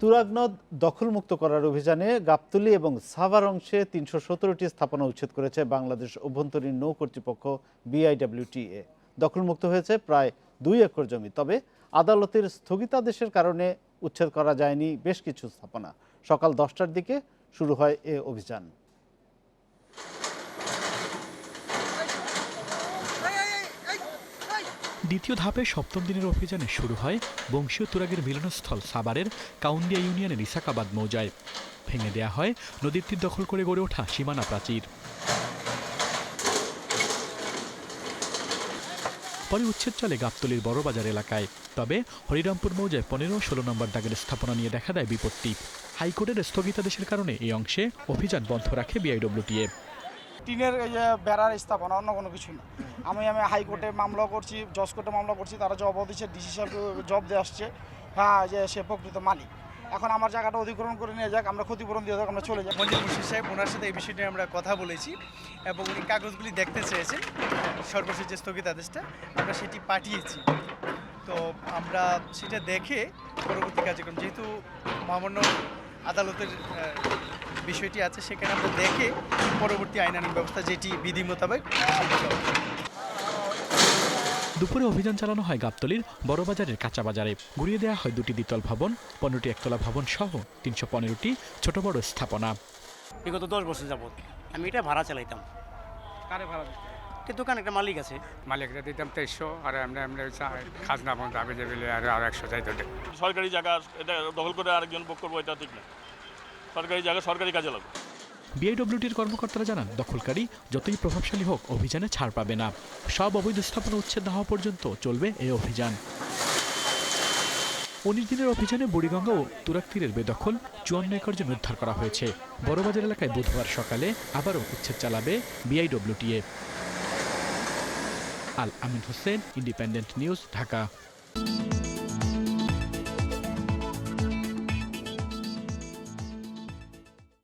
তুরাগ নদ দখলমুক্ত করার অভিযানে গাবতলী এবং সাভার অংশে ৩১৭টি স্থাপনা উচ্ছেদ করেছে বাংলাদেশ অভ্যন্তরীণ নৌ কর্তৃপক্ষ BIWTA। দখলমুক্ত হয়েছে প্রায় ২ একর জমি। তবে আদালতের স্থগিতাদেশের কারণে উচ্ছেদ করা যায়নি বেশ কিছু স্থাপনা। সকাল 10টার দিকে শুরু হয় এ অভিযান। দ্বিতীয় ধাপে সপ্তম দিনের অভিযানে শুরু হয় বংশীয় তুরাগের মিলনস্থল সাভারের কাউন্দিয়া ইউনিয়নের ইসাকাবাদ মৌজায়। ভেঙে দেয়া হয় নদীর তীর দখল করে গড়ে ওঠা সীমানা প্রাচীর। পরে উচ্ছেদ চলে গাবতলীর বড়বাজার এলাকায়। তবে হরিরামপুর মৌজায় 15 ও 16 নম্বর দাগের স্থাপনা নিয়ে দেখা দেয় বিপত্তি। হাইকোর্টের স্থগিতাদেশের কারণে এই অংশে অভিযান বন্ধ রাখে BIWTA। টিনের বেড়ার স্থাপনা, অন্য কোনো কিছু না। আমি হাইকোর্টে মামলা করছি, জজ কোর্টে মামলা করছি, তারা জব দিচ্ছে, ডিসি সাহেব জব দিয়ে আসছে, হ্যাঁ, যে সে প্রকৃত মালিক। এখন আমার জায়গাটা অধিগ্রহণ করে নিয়ে যাক, আমরা ক্ষতিপূরণ দিয়ে যাক, আমরা চলে যাই। মঞ্জুর মুর্শিদ সাহেব, ওনার সাথে এই বিষয়টি আমরা কথা বলেছি এবং উনি কাগজগুলি দেখতে চেয়েছেন। সর্বশেষ যে স্থগিতাদেশটা আমরা সেটি পাঠিয়েছি। তো আমরা সেটা দেখে পরবর্তী কার্যক্রম, যেহেতু মহামান্য আদালতের বিষয়টি আছে, সেখানে আমরা দেখে পরবর্তী আইনানুগ ব্যবস্থা যেটি বিধি মোতাবেক। দুপুরে অভিযান চালানো হয় গাবতলীর বড়বাজারের কাঁচা বাজারে। গুড়িয়ে দেওয়া হয় 2টি দ্বিতল ভবন, 15টি একতলা ভবন সহ 315টি ছোট বড় স্থাপনা। বিগত 10 বছর যাবত আমি এটা ভাড়া চালাইতাম। কারে ভাড়া দিতে? দোকানে একটা মালিক আছে, মালিকরা দিতাম 2300, আর আমরা খাজনা বন্ধ আগে যে বেলে আর 100 যাইতে। সরকারি জায়গা এটা দখল করে আরেকজন ভোগ করবো, এটা ঠিক না। সরকারি জায়গা সরকারি কাজে লাগবে। BIWTAর কর্মকর্তারা জানান, দখলকারী যতই প্রভাবশালী হোক অভিযানে ছাড় পাবে না। সব অবৈধ স্থাপনা উচ্ছেদ না হওয়া পর্যন্ত চলবে এই অভিযান। 19 দিনের অভিযানে বুড়িগঙ্গা ও তুরাগ তীরের বেদখল 54 একর জমি উদ্ধার করা হয়েছে। বড়বাজার এলাকায় বুধবার সকালে আবারও উচ্ছেদ চালাবে BIWTA। আল আমিন হোসেন, ইন্ডিপেন্ডেন্ট নিউজ, ঢাকা।